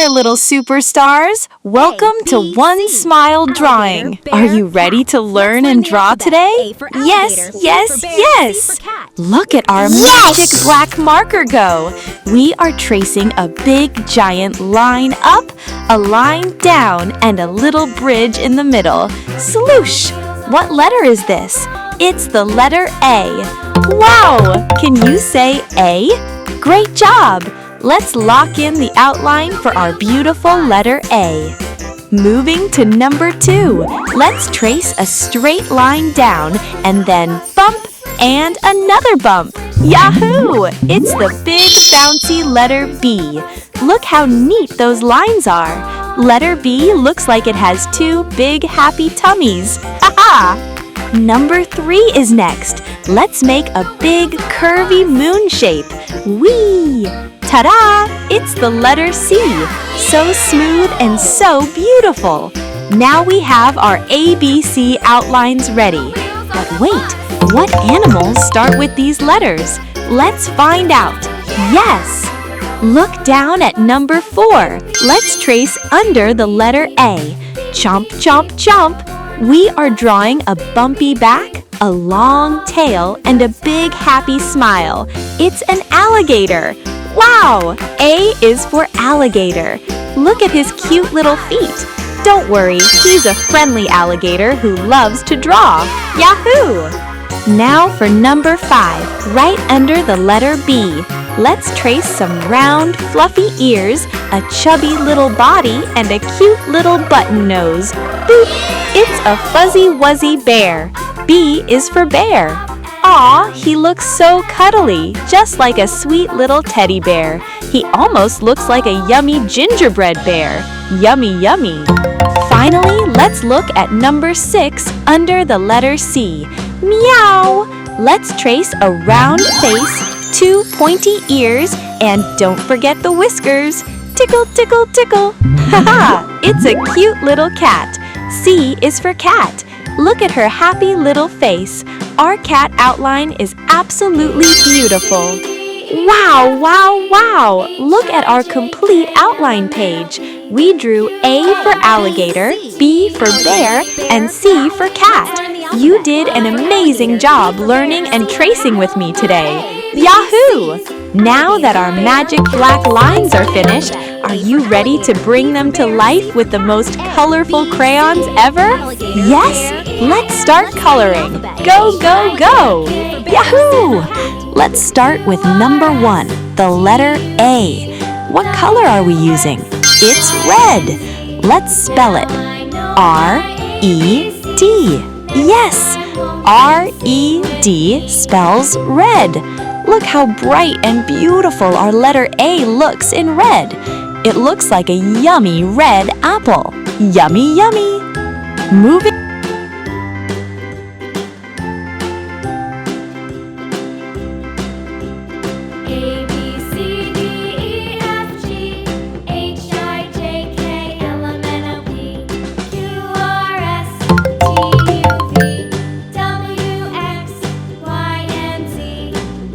there, little superstars! Welcome to One Smile Drawing. Are you ready to learn and draw today? Yes, yes, yes! Look at our magic black marker go! We are tracing a big giant line up, a line down, and a little bridge in the middle. Sloosh! What letter is this? It's the letter A. Wow! Can you say A? Great job! Let's lock in the outline for our beautiful letter A. Moving to number 2, let's trace a straight line down and then bump and another bump. Yahoo! It's the big bouncy letter B. Look how neat those lines are. Letter B looks like it has 2 big happy tummies. Ha-ha! Number 3 is next. Let's make a big curvy moon shape. Whee! Ta-da! It's the letter C. So smooth and so beautiful. Now we have our ABC outlines ready. But wait, what animals start with these letters? Let's find out. Yes! Look down at number 4. Let's trace under the letter A. Chomp, chomp, chomp. We are drawing a bumpy back, a long tail, and a big happy smile. It's an alligator. Wow! A is for alligator. Look at his cute little feet. Don't worry, he's a friendly alligator who loves to draw. Yahoo! Now for number 5, right under the letter B. Let's trace some round, fluffy ears, a chubby little body, and a cute little button nose. Boop! It's a fuzzy-wuzzy bear. B is for bear. Aw, he looks so cuddly, just like a sweet little teddy bear. He almost looks like a yummy gingerbread bear. Yummy, yummy. Finally, let's look at number 6 under the letter C. Meow! Let's trace a round face, 2 pointy ears, and don't forget the whiskers. Tickle, tickle, tickle. Haha! It's a cute little cat. C is for cat. Look at her happy little face. Our cat outline is absolutely beautiful. Wow, wow, wow! Look at our complete outline page. We drew A for alligator, B for bear, and C for cat. You did an amazing job learning and tracing with me today. Yahoo! Now that our magic black lines are finished, are you ready to bring them to life with the most colorful crayons ever? Yes? Let's start coloring. Go, go, go! Yahoo! Let's start with number 1, the letter A. What color are we using? It's red. Let's spell it. R-E-D. Yes! R-E-D spells red. Look how bright and beautiful our letter A looks in red. It looks like a yummy red apple. Yummy, yummy. Moving. A, B, C, D, E, F, G, H, I, J, K, L, M, N, O, P, Q, R, S, T, U, V, W, X, Y, and Z.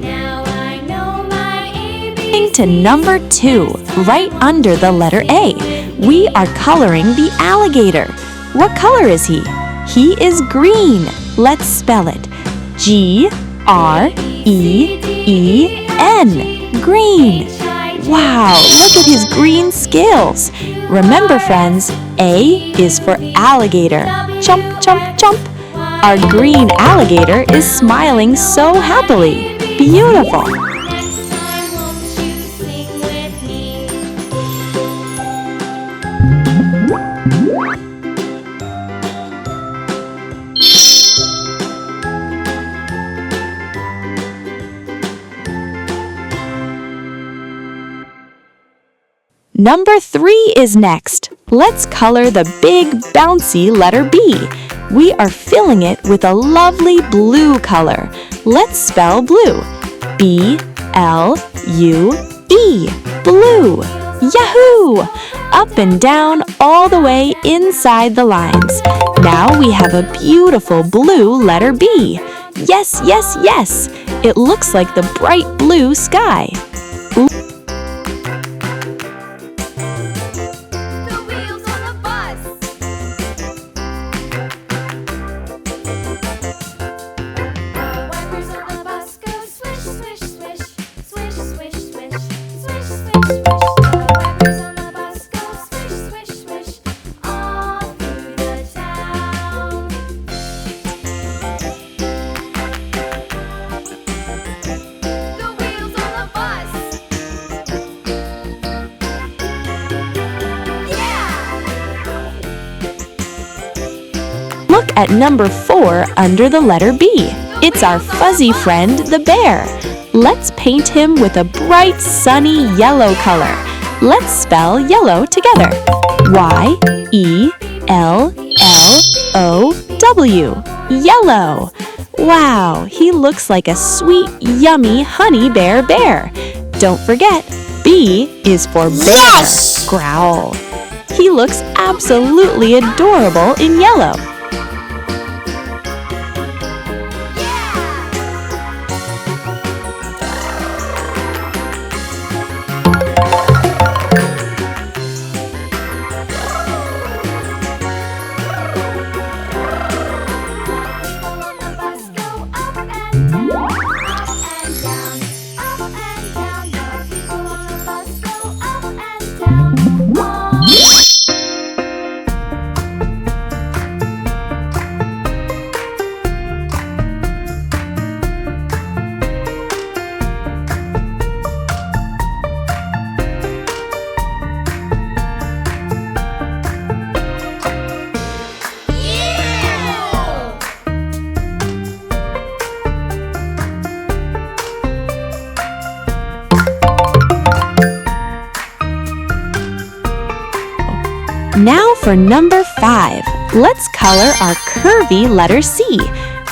Now I know my ABC. To number 2, right under the letter A. We are coloring the alligator. What color is he? He is green. Let's spell it. G-R-E-E-N. Green. Wow, look at his green scales. Remember, friends, A is for alligator. Chomp, chomp, chomp. Our green alligator is smiling so happily. Beautiful. Number 3 is next. Let's color the big bouncy letter B. We are filling it with a lovely blue color. Let's spell blue. B-L-U-E. Blue. Yahoo! Up and down all the way inside the lines. Now we have a beautiful blue letter B. Yes, yes, yes! It looks like the bright blue sky. at number 4 under the letter B. It's our fuzzy friend, the bear. Let's paint him with a bright, sunny yellow color. Let's spell yellow together. Y-E-L-L-O-W. Yellow. Wow, he looks like a sweet, yummy honey bear bear. Don't forget, B is for bear. Yes! Growl. He looks absolutely adorable in yellow. Now for number 5. Let's color our curvy letter C.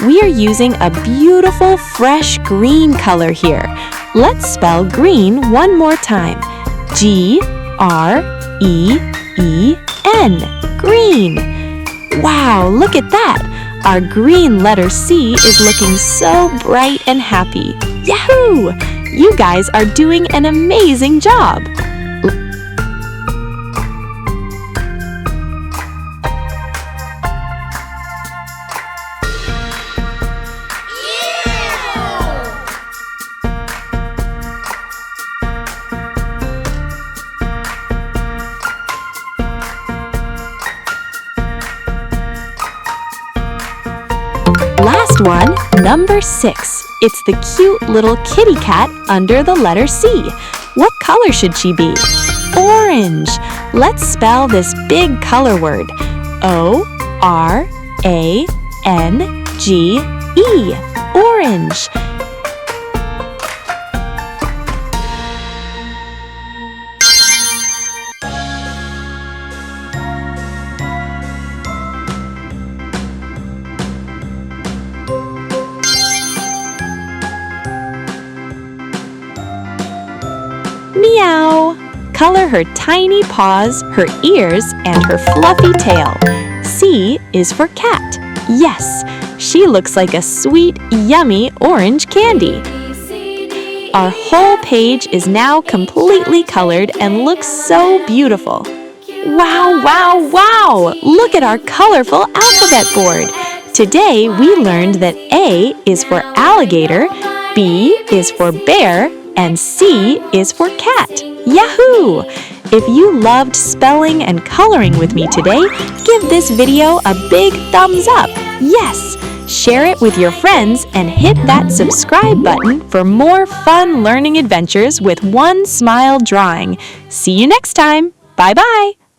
We are using a beautiful fresh green color here. Let's spell green one more time. G-R-E-E-N. Green. Wow, look at that. Our green letter C is looking so bright and happy. Yahoo! You guys are doing an amazing job. Last one, number 6. It's the cute little kitty cat under the letter C. What color should she be? Orange. Let's spell this big color word. O-R-A-N-G-E. Orange. Meow! Color her tiny paws, her ears, and her fluffy tail. C is for cat. Yes, she looks like a sweet, yummy orange candy. Our whole page is now completely colored and looks so beautiful. Wow, wow, wow! Look at our colorful alphabet board. Today we learned that A is for alligator, B is for bear, and C is for cat. Yahoo! If you loved spelling and coloring with me today, give this video a big thumbs up. Yes! Share it with your friends and hit that subscribe button for more fun learning adventures with One Smile Drawing. See you next time. Bye-bye!